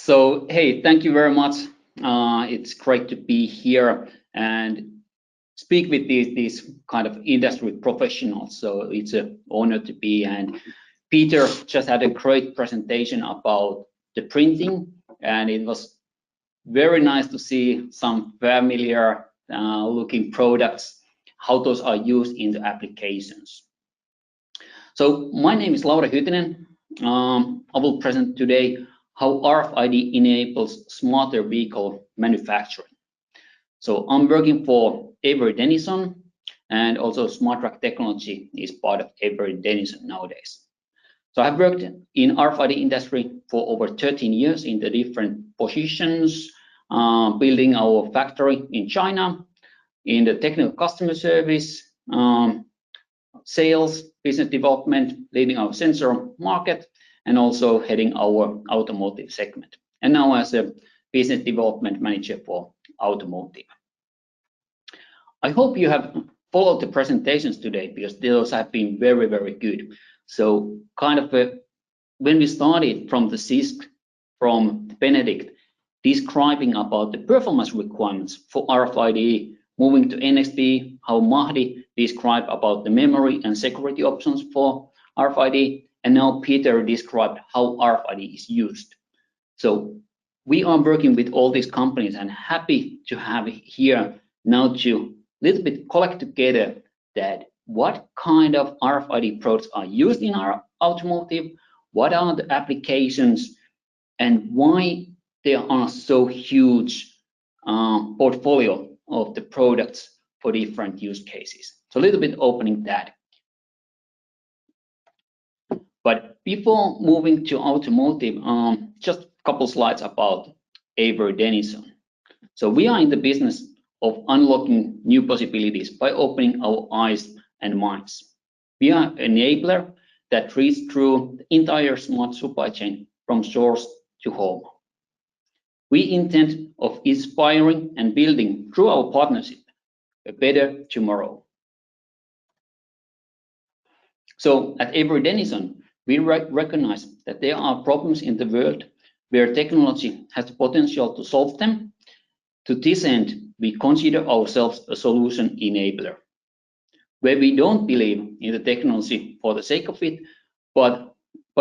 So, hey, thank you very much. It's great to be here and speak with these kind of industry professionals. So it's an honor to be. And Peter just had a great presentation about the printing, and it was very nice to see some familiar looking products, how those are used in the applications. So my name is Lauri Hyytinen. I will present today how RFID enables smarter vehicle manufacturing. So I'm working for Avery Dennison, and also Smart Track Technology is part of Avery Dennison nowadays. So I've worked in RFID industry for over 13 years in the different positions, building our factory in China, in the technical customer service, sales, business development, leading our sensor market, and also heading our automotive segment. And now as a business development manager for automotive. I hope you have followed the presentations today because those have been very, very good. So kind of when we started from the CISC, from Benedict, describing about the performance requirements for RFID, moving to NXP, how Mahdi described about the memory and security options for RFID, and now Peter described how RFID is used. So we are working with all these companies and happy to have here now to little bit collect together that what kind of RFID products are used in our automotive, what are the applications, and why there are so huge portfolio of the products for different use cases. So a little bit opening that. But before moving to automotive, just a couple slides about Avery Dennison. So we are in the business of unlocking new possibilities by opening our eyes and minds. We are an enabler that reads through the entire smart supply chain from source to home. We intend of inspiring and building through our partnership a better tomorrow. So at Avery Dennison, we recognize that there are problems in the world where technology has the potential to solve them. To this end, we consider ourselves a solution enabler, where we don't believe in the technology for the sake of it, but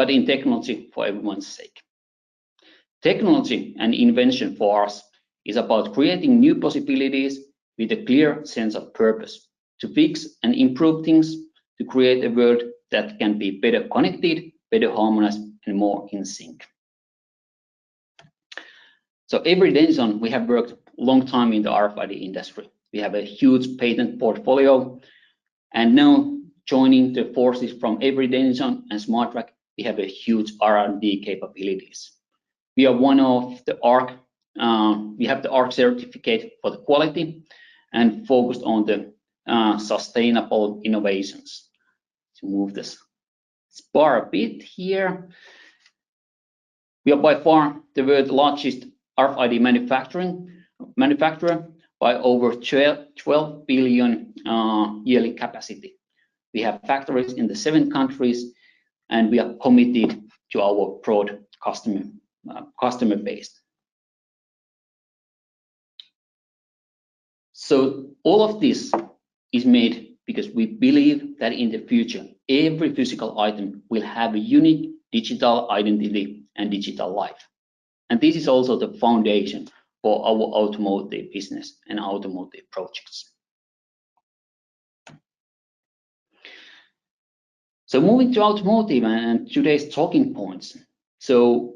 in technology for everyone's sake. Technology and invention for us is about creating new possibilities with a clear sense of purpose, to fix and improve things, to create a world that can be better connected, better harmonized, and more in sync. So Avery Dennison, we have worked a long time in the RFID industry. We have a huge patent portfolio, and now joining the forces from Avery Dennison and Smart Track, we have a huge R&D capabilities. We are one of the ARC, we have the ARC certificate for the quality and focused on the sustainable innovations. To move this bar a bit here. We are by far the world's largest RFID manufacturer by over 12 billion yearly capacity. We have factories in the 7 countries, and we are committed to our broad customer base. So all of this is made because we believe that in the future, every physical item will have a unique digital identity and digital life. And this is also the foundation for our automotive business and automotive projects. So moving to automotive and today's talking points. So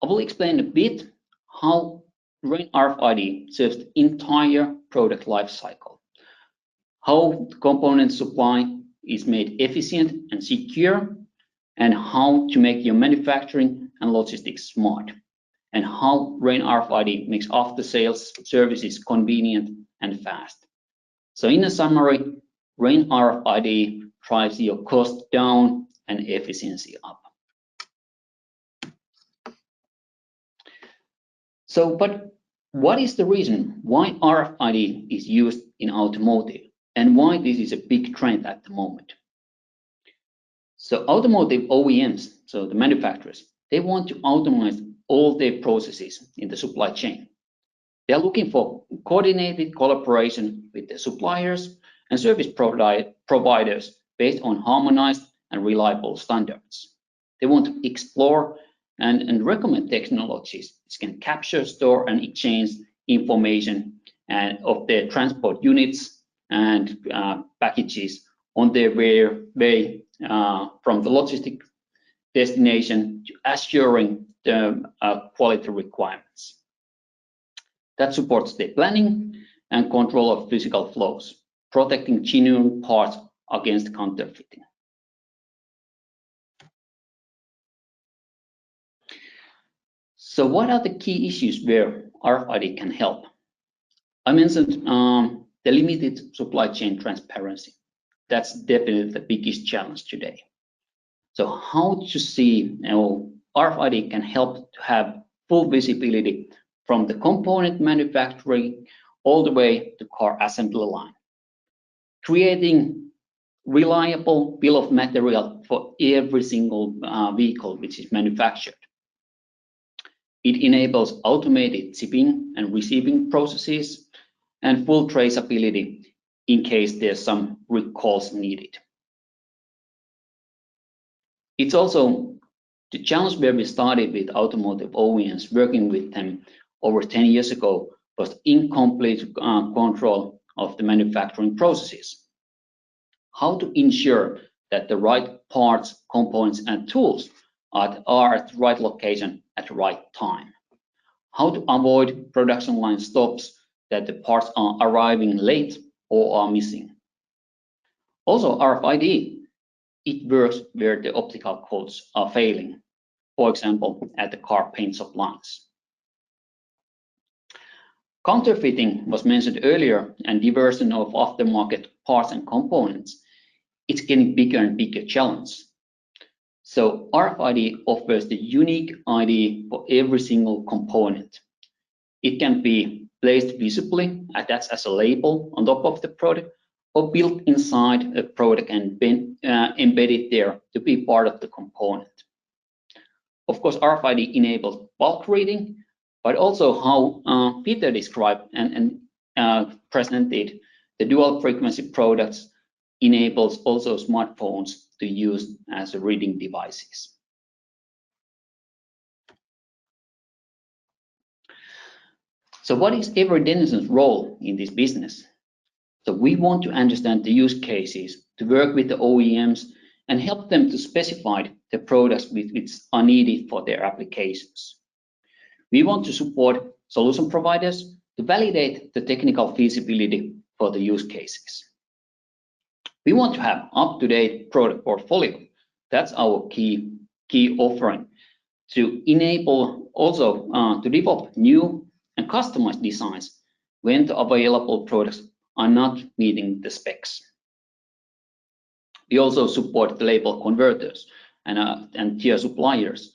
I will explain a bit how RAIN RFID serves the entire product life cycle, how the component supply is made efficient and secure, and how to make your manufacturing and logistics smart, and how RAIN RFID makes after-sales services convenient and fast. So in a summary, RAIN RFID drives your cost down and efficiency up. So, but what is the reason why RFID is used in automotive and why this is a big trend at the moment? So automotive OEMs, so the manufacturers, they want to automate all their processes in the supply chain. They are looking for coordinated collaboration with the suppliers and service providers based on harmonized and reliable standards. They want to explore and recommend technologies which can capture, store, and exchange information of their transport units and packages on their way from the logistic destination to assuring the quality requirements. That supports the planning and control of physical flows, protecting genuine parts against counterfeiting. So what are the key issues where RFID can help? I mentioned the limited supply chain transparency. That's definitely the biggest challenge today. So how to see RFID can help to have full visibility from the component manufacturing all the way to car assembly line, creating reliable bill of material for every single vehicle which is manufactured. It enables automated shipping and receiving processes and full traceability in case there's some recalls needed. It's also the challenge where we started with automotive OEMs, working with them over 10 years ago, was incomplete control of the manufacturing processes. How to ensure that the right parts, components, and tools are at the right location at the right time. How to avoid production line stops, that the parts are arriving late or are missing. Also, RFID, it works where the optical codes are failing, for example, at the car paint shop lines. Counterfeiting was mentioned earlier, and diversion of aftermarket parts and components. It's getting bigger and bigger challenge. So RFID offers the unique ID for every single component. It can be placed visibly, attached as a label on top of the product, or built inside a product and been embedded there to be part of the component. Of course, RFID enables bulk reading, but also how Peter described and presented the dual frequency products enables also smartphones to use as reading devices. So what is Avery Dennison's role in this business? So we want to understand the use cases, to work with the OEMs and help them to specify the products which are needed for their applications. We want to support solution providers to validate the technical feasibility for the use cases. We want to have up-to-date product portfolio. That's our key offering, to enable also to develop new and customized designs when the available products are not meeting the specs. We also support the label converters and tier suppliers,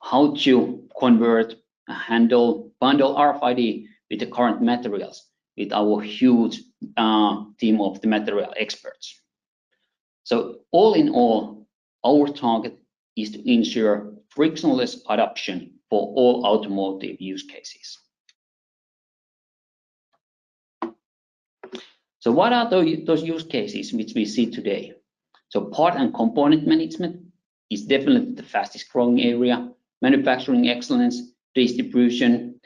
how to convert, handle, bundle RFID with the current materials with our huge team of the material experts. So all in all, our target is to ensure frictionless adoption for all automotive use cases. So what are those use cases which we see today? So part and component management is definitely the fastest growing area. Manufacturing excellence, distribution,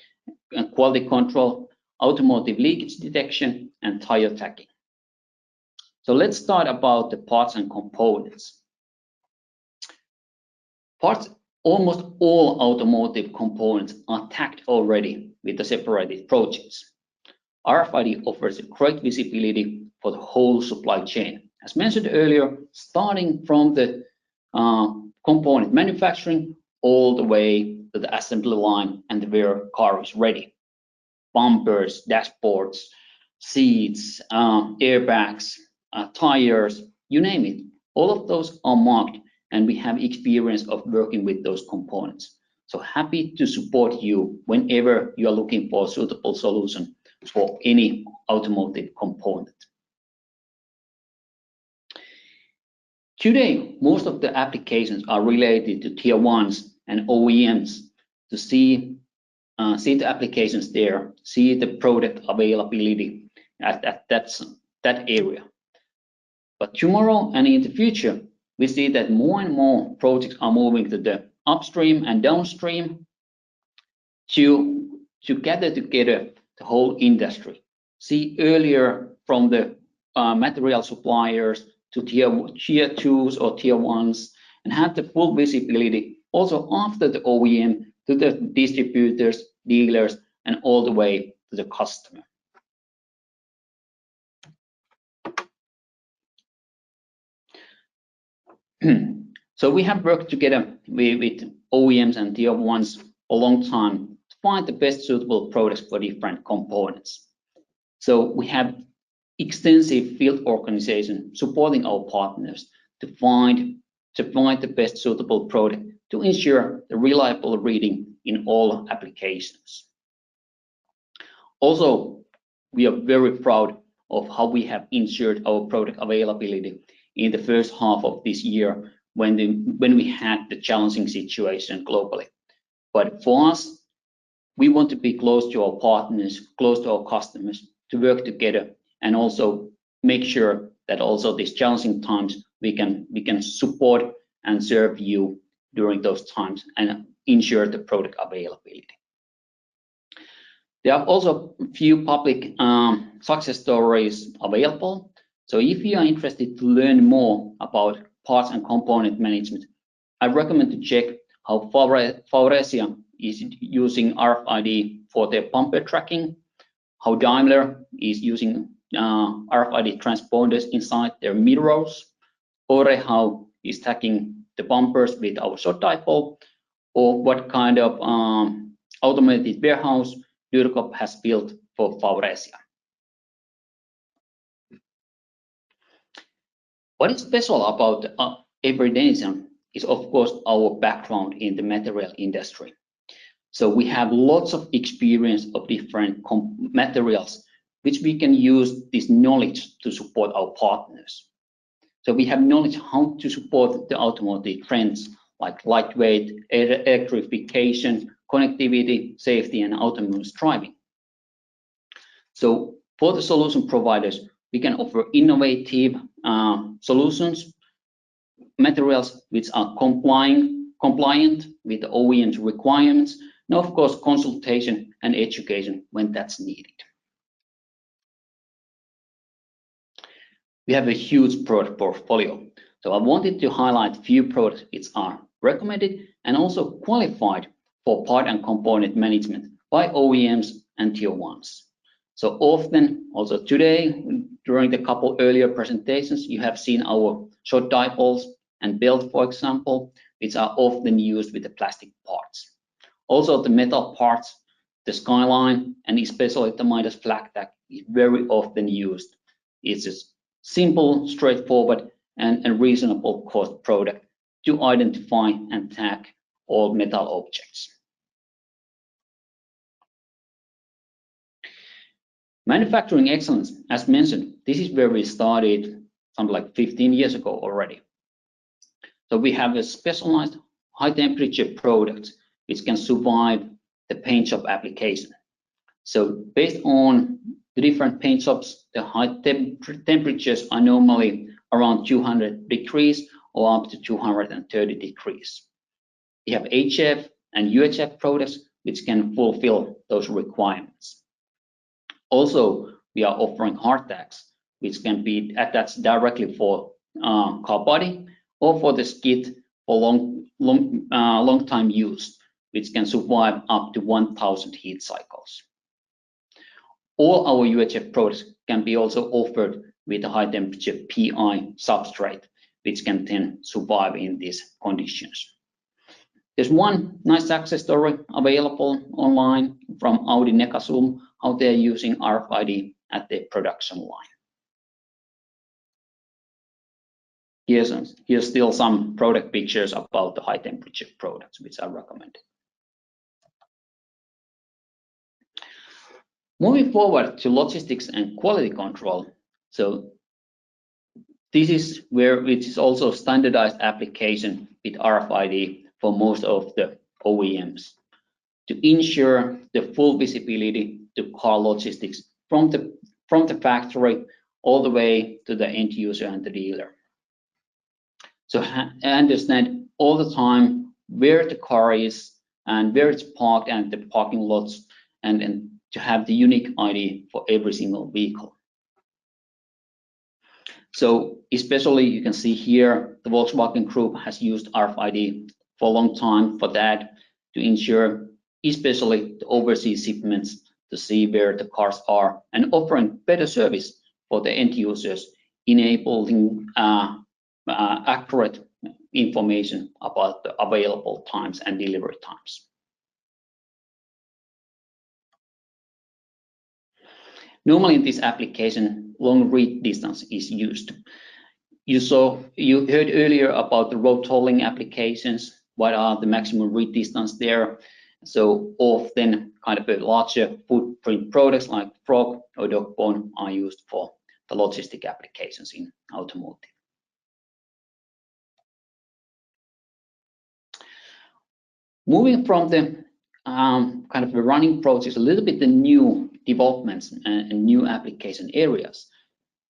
quality control, automotive leakage detection, and tire tagging. So let's start about the parts and components. Parts, almost all automotive components are tagged already with the separated projects. RFID offers a great visibility for the whole supply chain. As mentioned earlier, starting from the component manufacturing all the way to the assembly line and where car is ready. Bumpers, dashboards, seats, airbags, tires, you name it. All of those are marked, and we have experience of working with those components. So happy to support you whenever you are looking for a suitable solution for any automotive component. Today, most of the applications are related to tier ones and OEMs to see the applications there, see the product availability at that area. But tomorrow and in the future, we see that more and more projects are moving to the upstream and downstream to gather together the whole industry. See earlier from the material suppliers to tier 2s or tier 1s, and have the full visibility also after the OEM to the distributors, dealers, and all the way to the customer. So we have worked together with OEMs and tier 1s a long time to find the best suitable products for different components. So we have extensive field organization supporting our partners to find the best suitable product to ensure the reliable reading in all applications. Also, we are very proud of how we have ensured our product availability in the first half of this year when we had the challenging situation globally. But for us, we want to be close to our partners, close to our customers, to work together and also make sure that also these challenging times we can support and serve you during those times and ensure the product availability. There are also a few public success stories available. So if you are interested to learn more about parts and component management, I recommend to check how Faurecia is using RFID for their bumper tracking, how Daimler is using RFID transponders inside their mirrors, or how is tagging the bumpers with our short dipole, or what kind of automated warehouse Dürkop has built for Faurecia. What is special about Avery Dennison is, of course, our background in the material industry. So we have lots of experience of different materials, which we can use this knowledge to support our partners. So we have knowledge how to support the automotive trends like lightweight, electrification, connectivity, safety, and autonomous driving. So for the solution providers, we can offer innovative solutions, materials which are compliant with the OEM's requirements, and of course consultation and education when that's needed. We have a huge product portfolio, so I wanted to highlight a few products which are recommended and also qualified for part and component management by OEMs and tier 1s. So often, also today, during the couple earlier presentations, you have seen our short dipoles and belt, for example, which are often used with the plastic parts. Also the metal parts, the skyline, and especially the Midas flag tag is very often used. It's a simple, straightforward, and reasonable cost product to identify and tag all metal objects. Manufacturing excellence, as mentioned, this is where we started something like 15 years ago already. So we have a specialized high temperature product which can survive the paint shop application. So based on the different paint shops, the high temperatures are normally around 200 degrees or up to 230 degrees. We have HF and UHF products which can fulfill those requirements. Also, we are offering hard tags, which can be attached directly for car body or for the skid for long time use, which can survive up to 1,000 heat cycles. All our UHF products can be also offered with a high temperature PI substrate, which can then survive in these conditions. There's one nice success story available online from Audi Necasum, how they're using RFID at their production line. Here's still some product pictures about the high temperature products, which I recommend. Moving forward to logistics and quality control. So this is which is also standardized application with RFID for most of the OEMs. to ensure the full visibility to car logistics from the factory all the way to the end user and the dealer. So understand all the time where the car is and where it's parked and the parking lots, and to have the unique ID for every single vehicle. So especially you can see here, the Volkswagen Group has used RFID for a long time for that, to ensure especially the overseas shipments to see where the cars are and offering better service for the end users, enabling accurate information about the available times and delivery times. Normally in this application, long read distance is used. You heard earlier about the road tolling applications. What are the maximum read distance there? So often kind of a larger footprint products like frog or dog bone are used for the logistic applications in automotive. Moving from the kind of the running projects, a little bit the new developments and new application areas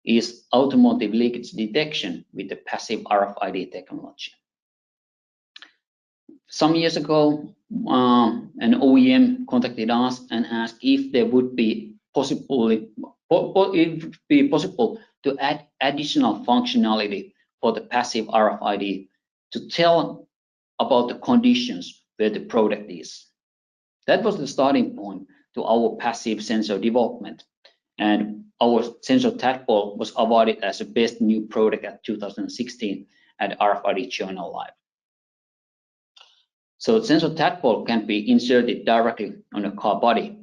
is automotive leakage detection with the passive RFID technology. Some years ago, an OEM contacted us and asked if there would be possible to add additional functionality for the passive RFID to tell about the conditions where the product is. That was the starting point to our passive sensor development, and our sensor tadpole was awarded as the best new product at 2016 at RFID Journal Live. So sensor tadpole can be inserted directly on a car body,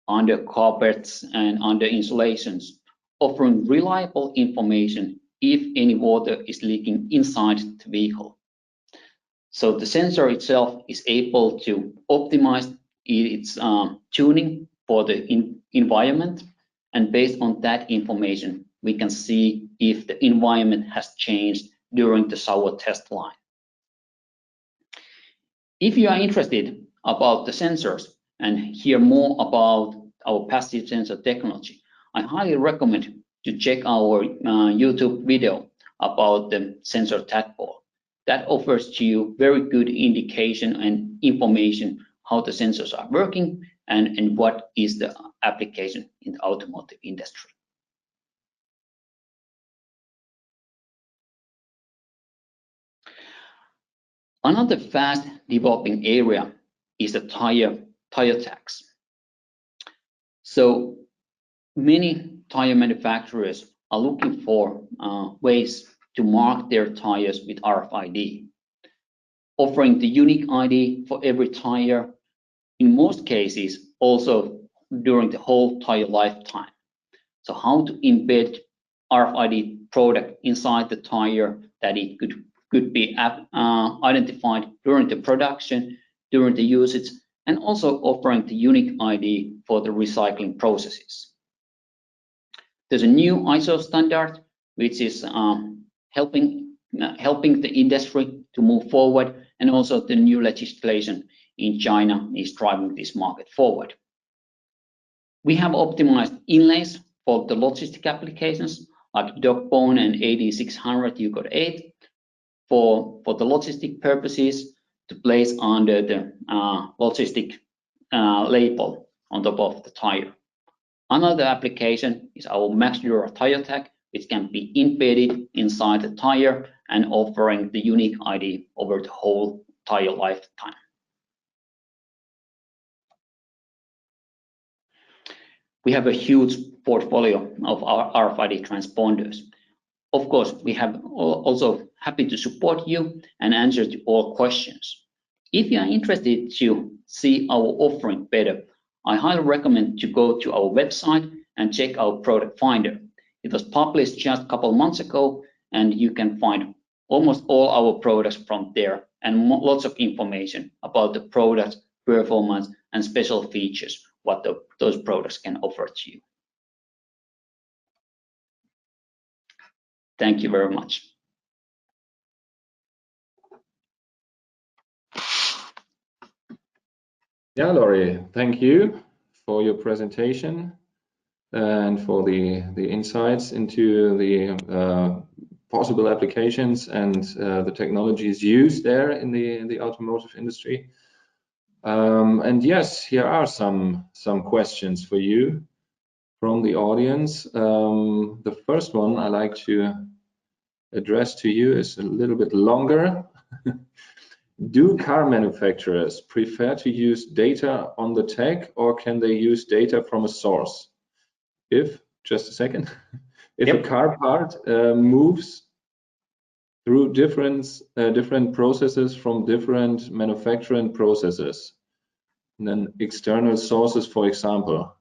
under carpets and under insulations, offering reliable information if any water is leaking inside the vehicle. So the sensor itself is able to optimize its tuning for the environment, and based on that information, we can see if the environment has changed during the shower test line. If you are interested about the sensors and hear more about our passive sensor technology, I highly recommend to check our YouTube video about the sensor tadpole. That offers to you very good indication and information how the sensors are working and what is the application in the automotive industry. Another fast developing area is the tire tags. So many tire manufacturers are looking for ways to mark their tires with RFID, offering the unique ID for every tire, in most cases also during the whole tire lifetime. So how to embed RFID product inside the tire that it could be identified during the production, during the usage, and also offering the unique ID for the recycling processes. There's a new ISO standard which is helping the industry to move forward, and also the new legislation in China is driving this market forward. We have optimized inlays for the logistic applications like dog bone and AD600 UCODE8 for the logistic purposes to place under the logistic label on top of the tire. Another application is our MaxDura tire tag, which can be embedded inside the tire and offering the unique ID over the whole tire lifetime. We have a huge portfolio of our RFID transponders. Of course, we have also happy to support you and answer to all questions. If you are interested to see our offering better, I highly recommend to go to our website and check our product finder. It was published just a couple months ago, and you can find almost all our products from there and lots of information about the product, performance, and special features, what those products can offer to you. Thank you very much. Yeah, Lauri, thank you for your presentation and for the insights into the possible applications and the technologies used there in the automotive industry. And yes, here are some questions for you from the audience. The first one I like to address to you is a little bit longer. Do car manufacturers prefer to use data on the tag, or can they use data from a source? Just a second, if a car part moves through different processes from different manufacturing processes, and then external sources, for example.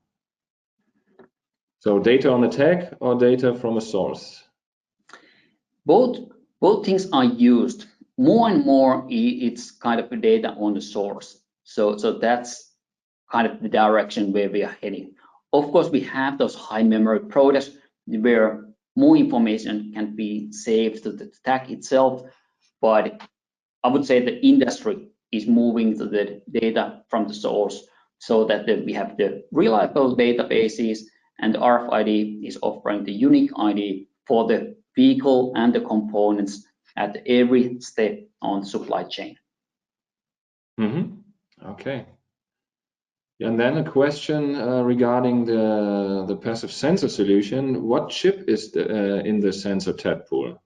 So data on the tag or data from a source? Both things are used. More and more, it's kind of data on the source. So that's kind of the direction where we are heading. Of course, we have those high memory products where more information can be saved to the tag itself, but I would say the industry is moving to the data from the source so that we have the reliable databases, and the RFID is offering the unique ID for the vehicle and the components at every step on supply chain. Okay. And then a question regarding the passive sensor solution. What chip is in the sensor tadpole?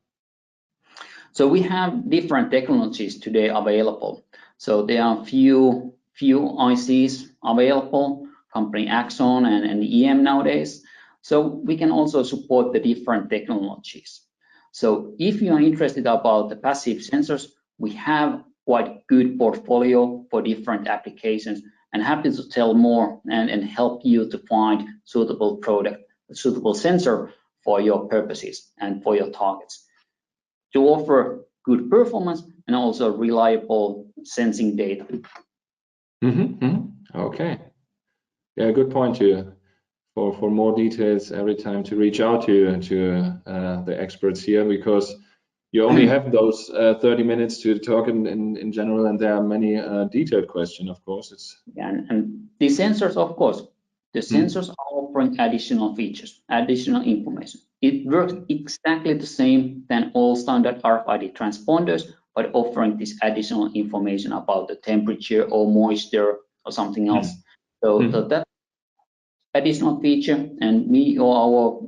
So we have different technologies today available. So there are few ICs available, company Axon and EM nowadays. So we can also support the different technologies. So if you are interested about the passive sensors, we have quite good portfolio for different applications, and happy to tell more and help you to find suitable product, suitable sensor for your purposes and for your targets, to offer good performance and also reliable sensing data. Okay. Yeah, good point too. For more details every time to reach out to the experts here, because you only have those 30 minutes to talk in general, and there are many detailed questions, of course. And the sensors, of course, the sensors are offering additional features, additional information. It works exactly the same than all standard RFID transponders, but offering this additional information about the temperature or moisture or something else. So that additional feature, and me or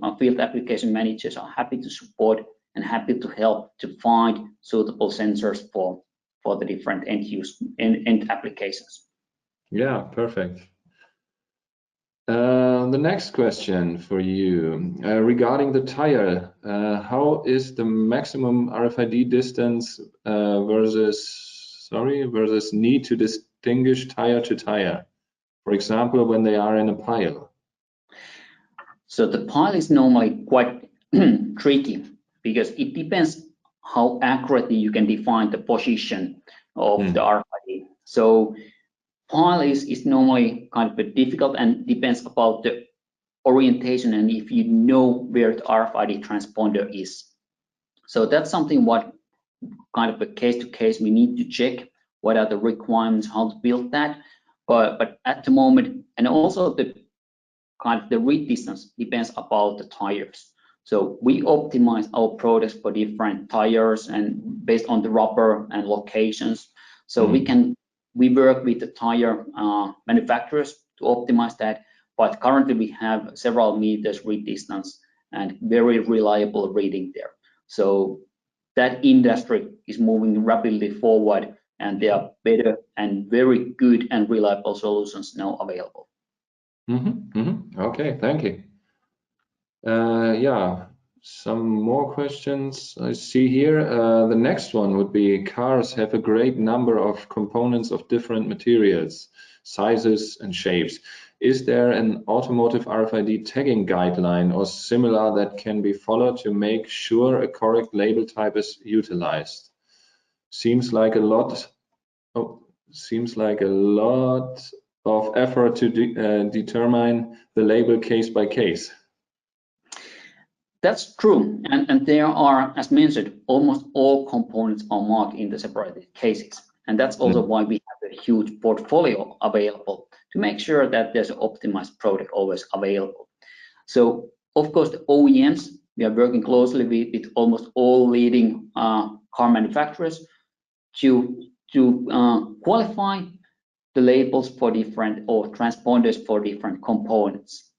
our field application managers are happy to support and happy to help to find suitable sensors for the different end applications. Yeah, perfect. The next question for you regarding the tire. How is the maximum RFID distance versus need to distinguish tire to tire? For example, when they are in a pile. So the pile is normally quite tricky because it depends how accurately you can define the position of the RFID. So pile is normally kind of difficult and depends about the orientation and if you know where the RFID transponder is. So that's something what kind of a case to case we need to check what are the requirements, how to build that. But at the moment, and also the kind of the read distance depends about the tires. So we optimize our products for different tires and based on the rubber and locations. So we work with the tire manufacturers to optimize that. But currently we have several meters read distance and very reliable reading there. So that industry is moving rapidly forward, and there are better and very good and reliable solutions now available. Okay, thank you. Yeah, some more questions I see here. The next one would be, cars have a great number of components of different materials, sizes and shapes. Is there an automotive RFID tagging guideline or similar that can be followed to make sure a correct label type is utilized? Seems like a lot of effort to determine the label case by case. That's true, and there are, as mentioned, almost all components are marked in the separated cases, and that's also why we have a huge portfolio available to make sure that there's an optimized product always available. So of course the OEMs, we are working closely with almost all leading car manufacturers to qualify the labels for different or transponders for different components.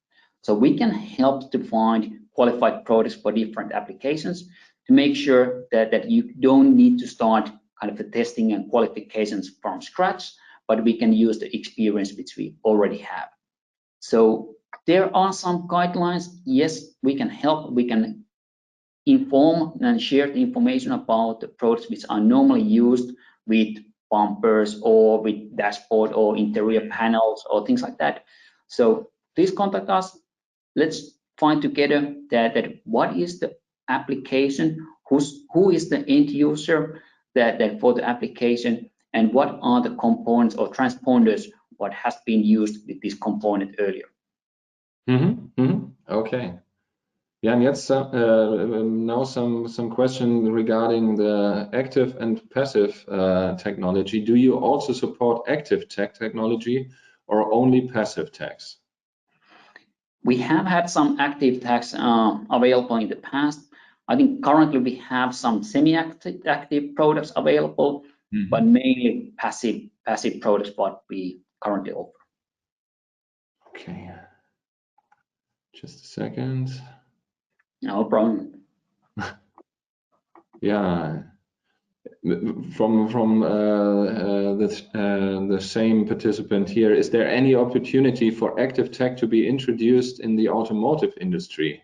So we can help to find qualified products for different applications to make sure that you don't need to start kind of the testing and qualifications from scratch, but we can use the experience which we already have. So there are some guidelines. Yes, we can help. We can inform and share the information about the products which are normally used with bumpers or with dashboard or interior panels or things like that. So please contact us. Let's find together that what is the application, who is the end user that for the application, and what are the components or transponders what has been used with this component earlier. Okay. Yeah, and jetzt now some question regarding the active and passive technology. Do you also support active technology or only passive tags? We have had some active tags available in the past. I think currently we have some semi-active products available, but mainly passive products what we currently offer. Okay, just a second. No problem. Yeah, from the same participant here, is there any opportunity for active tech to be introduced in the automotive industry?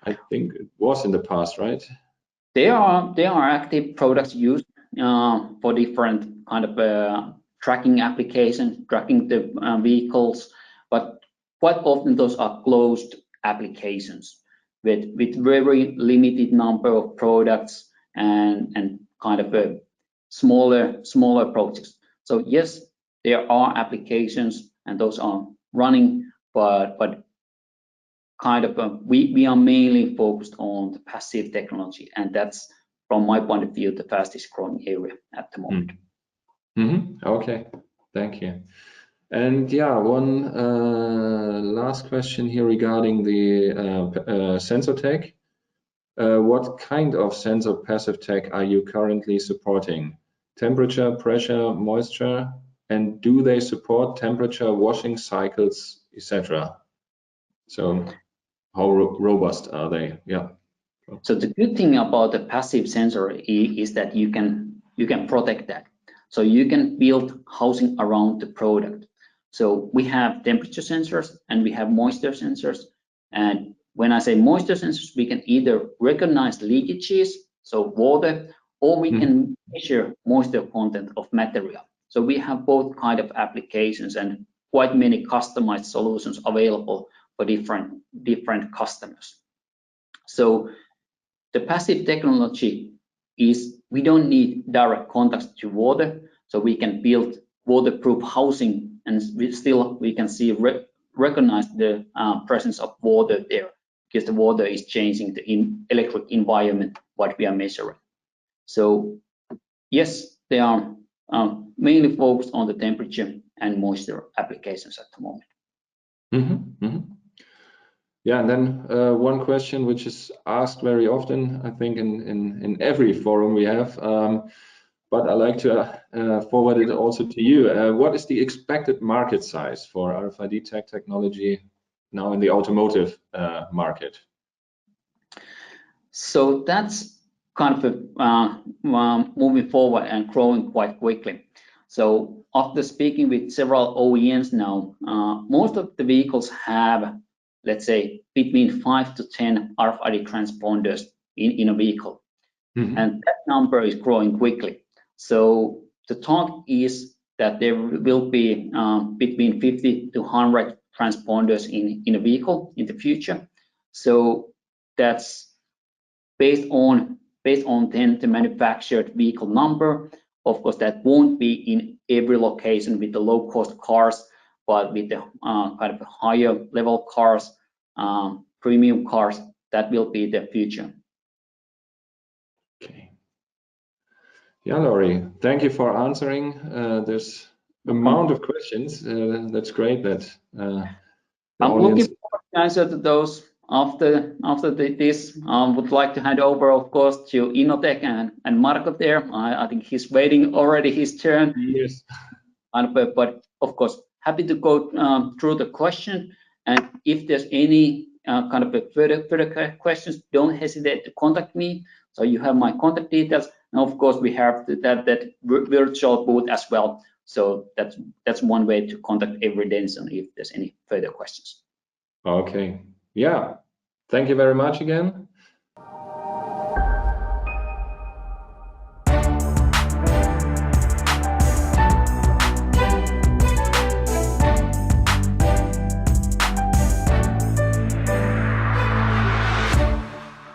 I think it was in the past, right? There are active products used for different kind of tracking applications, tracking the vehicles, but quite often those are closed applications with very limited number of products and kind of a smaller projects. So yes, there are applications and those are running, but kind of we are mainly focused on the passive technology, and that's from my point of view the fastest growing area at the moment. Okay, thank you. And yeah, one last question here regarding the sensor tech. What kind of sensor passive tech are you currently supporting? Temperature, pressure, moisture, and do they support temperature, washing cycles, etc.? So how robust are they? Yeah. So the good thing about the passive sensor is that you can protect that. So you can build housing around the product. So we have temperature sensors and we have moisture sensors. And when I say moisture sensors, we can either recognize leakages, so water, or we can measure moisture content of material. So we have both kind of applications and quite many customized solutions available for different customers. So the passive technology is we don't need direct contact to water, so we can build waterproof housing and we can see recognize the presence of water there, because the water is changing the electric environment what we are measuring. So yes, they are mainly focused on the temperature and moisture applications at the moment. Yeah, and then one question which is asked very often, I think in every forum we have, but I like to forward it also to you. What is the expected market size for RFID tag technology now in the automotive market? So that's kind of moving forward and growing quite quickly. So after speaking with several OEMs now, most of the vehicles have, let's say, between 5 to 10 RFID transponders in a vehicle. And that number is growing quickly. So the talk is that there will be between 50 to 100 transponders in a vehicle in the future. So that's based on then the manufactured vehicle number. Of course, that won't be in every location with the low-cost cars, but with the kind of higher level cars, premium cars, that will be the future. Okay. Yeah, Lauri, thank you for answering this amount of questions. That's great that I'm audience... looking forward to answer to those after this. Would like to hand over, of course, to Innotech and Marco there. I think he's waiting already his turn. Yes. But of course, happy to go through the question. And if there's any kind of further questions, don't hesitate to contact me. So you have my contact details. And of course, we have that virtual booth as well. So that's one way to contact Avery Dennison if there's any further questions. Okay. Yeah. Thank you very much again.